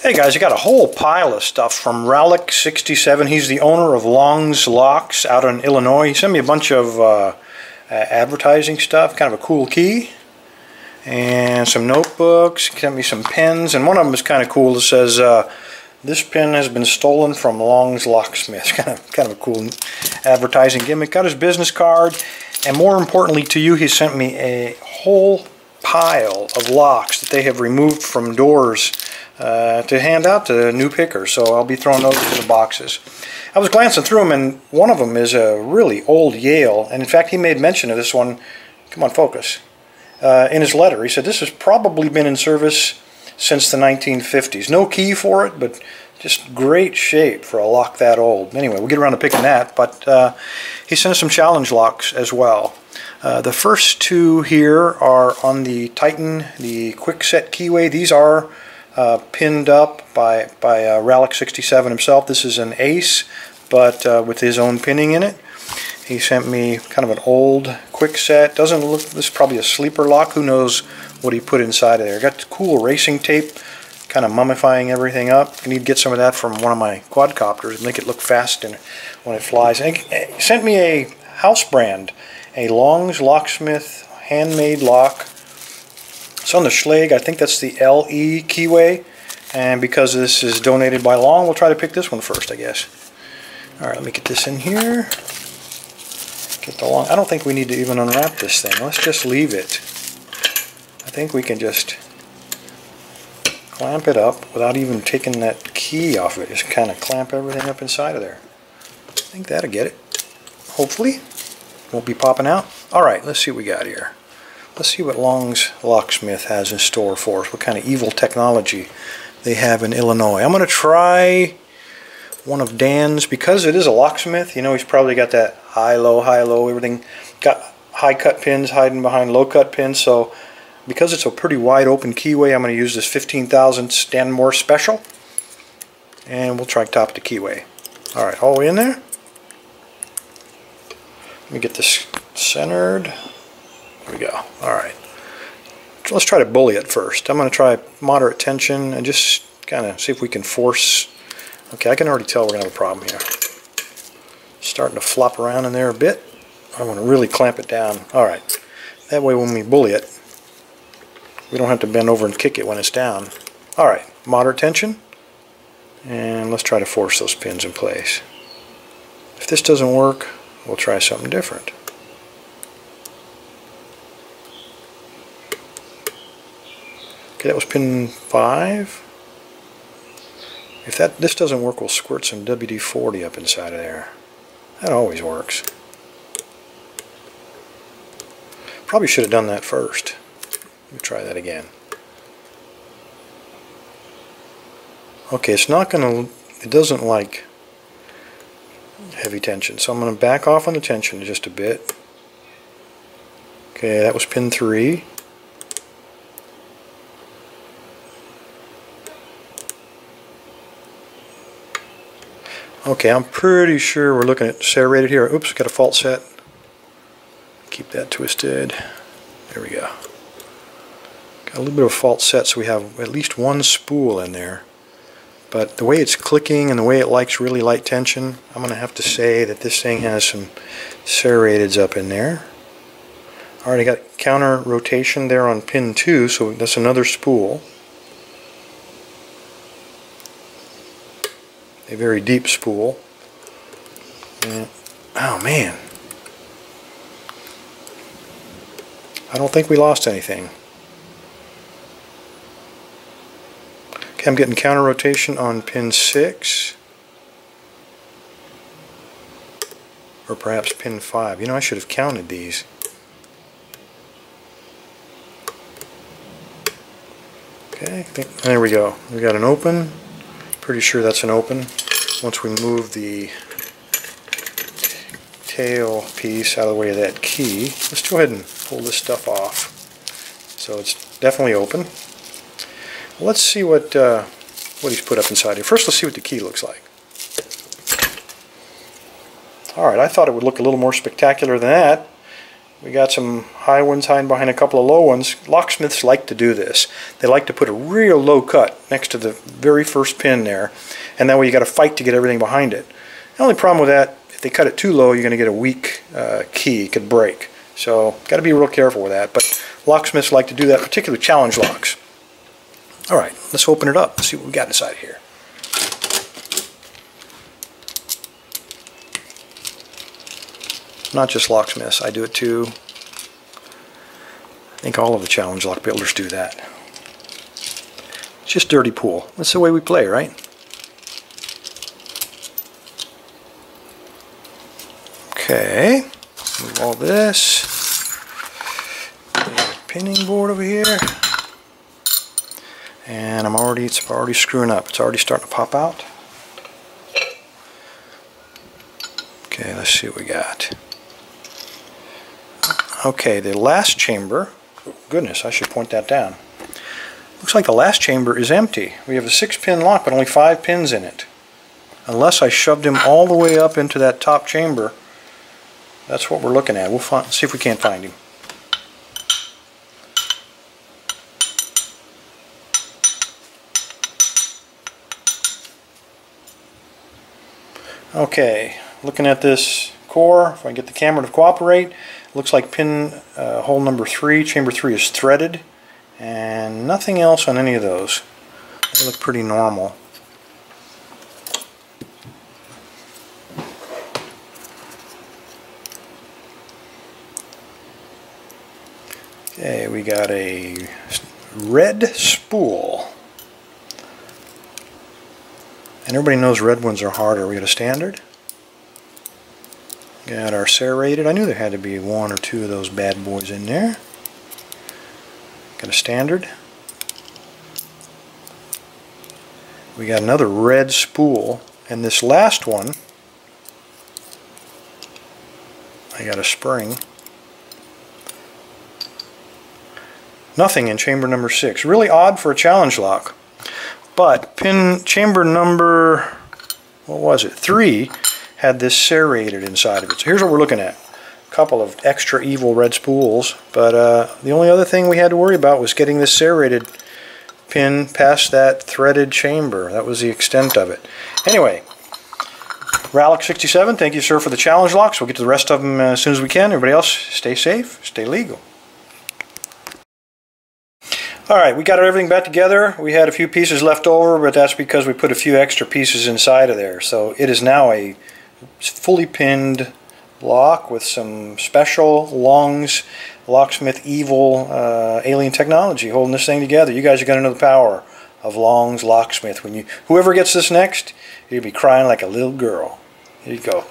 Hey guys, I got a whole pile of stuff from Raleigh67. He's the owner of Long's Locks out in Illinois. He sent me a bunch of advertising stuff, kind of a cool key, and some notebooks. He sent me some pens, and one of them is kind of cool. It says, "This pen has been stolen from Long's Locksmith." Kind of a cool advertising gimmick. Got his business card, and more importantly to you, he sent me a whole pile of locks that they have removed from doors to hand out to new pickers. So I'll be throwing those into the boxes. I was glancing through them, and one of them is a really old Yale, and in fact he made mention of this one. Come on, focus. In his letter, he said this has probably been in service since the 1950s. No key for it, but just great shape for a lock that old. Anyway, we'll get around to picking that, but he sent us some challenge locks as well. The first two here are on the Titan, the quick set keyway. These are pinned up by Raleigh67 himself. This is an Ace, but with his own pinning in it. He sent me kind of an old quick set. Doesn't look, this is probably a sleeper lock. Who knows what he put inside of there. Got cool racing tape, kind of mummifying everything up. I need to get some of that from one of my quadcopters, make it look fast when it flies. And he sent me a house brand, a Long's Locksmith handmade lock. It's on the Schlage. I think that's the LE keyway, and because this is donated by Long, we'll try to pick this one first, I guess. Alright, let me get this in here. Get the Long. I don't think we need to even unwrap this thing. Let's just leave it. I think we can just clamp it up without even taking that key off of it. Just kind of clamp everything up inside of there. I think that'll get it. Hopefully. Won't be popping out. Alright, let's see what we got here. Let's see what Long's Locksmith has in store for us. What kind of evil technology they have in Illinois. I'm going to try one of Dan's, because it is a locksmith. You know, he's probably got that high-low, everything. Got high-cut pins hiding behind low-cut pins. So because it's a pretty wide-open keyway, I'm going to use this 15,000 Stanmore Special. And we'll try top the keyway. Alright, all the way in there. Let me get this centered. Here we go. Alright. So let's try to bully it first. I'm going to try moderate tension and just kind of see if we can force. Okay, I can already tell we're going to have a problem here. Starting to flop around in there a bit. I want to really clamp it down. Alright. That way when we bully it, we don't have to bend over and kick it when it's down. Alright, moderate tension. And let's try to force those pins in place. If this doesn't work, we'll try something different. Okay, that was pin 5. If this doesn't work, we'll squirt some WD-40 up inside of there. That always works. Probably should have done that first. Let me try that again. Okay, it's not going to, it doesn't like heavy tension, so I'm going to back off on the tension just a bit. Okay, that was pin 3. Okay, I'm pretty sure we're looking at serrated here. Oops, got a fault set. Keep that twisted. There we go. Got a little bit of fault set, so we have at least one spool in there. But the way it's clicking and the way it likes really light tension, I'm going to have to say that this thing has some serrateds up in there. Alright, I got counter rotation there on pin 2, so that's another spool. A very deep spool. And, oh man, I don't think we lost anything. Okay, I'm getting counter rotation on pin 6, or perhaps pin 5. You know, I should have counted these. Okay, there we go. We got an open. Pretty sure that's an open. Once we move the tail piece out of the way of that key, let's go ahead and pull this stuff off. So it's definitely open. Let's see what what he's put up inside here. First, let's see what the key looks like. Alright, I thought it would look a little more spectacular than that. We got some high ones hiding behind a couple of low ones. Locksmiths like to do this. They like to put a real low cut next to the very first pin there, and that way you got to fight to get everything behind it. The only problem with that, if they cut it too low, you're going to get a weak key. It could break. So, got to be real careful with that. But locksmiths like to do that, particularly challenge locks. Alright, let's open it up. Let's see what we got inside here. Not just locksmiths, I do it too. I think all of the challenge lock builders do that. It's just dirty pool. That's the way we play, right? Okay, move all this. Pinning board over here. And it's already screwing up. It's already starting to pop out. Okay, let's see what we got. Okay, the last chamber, oh goodness, I should point that down. Looks like the last chamber is empty. We have a 6-pin lock, but only 5 pins in it. Unless I shoved him all the way up into that top chamber, that's what we're looking at. We'll see if we can't find him. Okay, looking at this core, if I can get the camera to cooperate, looks like pin hole number 3, chamber 3 is threaded, and nothing else on any of those. They look pretty normal. Okay, we got a red spool. And everybody knows red ones are harder. We got a standard. Got our serrated. I knew there had to be 1 or 2 of those bad boys in there. Got a standard. We got another red spool. And this last one, I got a spring. Nothing in chamber number 6. Really odd for a challenge lock. But chamber number, what was it, 3 had this serrated inside of it. So here's what we're looking at. A couple of extra evil red spools, but the only other thing we had to worry about was getting this serrated pin past that threaded chamber. That was the extent of it. Anyway, Rallick67, thank you, sir, for the challenge locks. We'll get to the rest of them as soon as we can. Everybody else, stay safe, stay legal. Alright, we got everything back together. We had a few pieces left over, but that's because we put a few extra pieces inside of there. So it is now a fully pinned lock with some special Longs Locksmith evil alien technology holding this thing together. You guys are going to know the power of Longs Locksmith. Whoever gets this next, you'll be crying like a little girl. Here you go.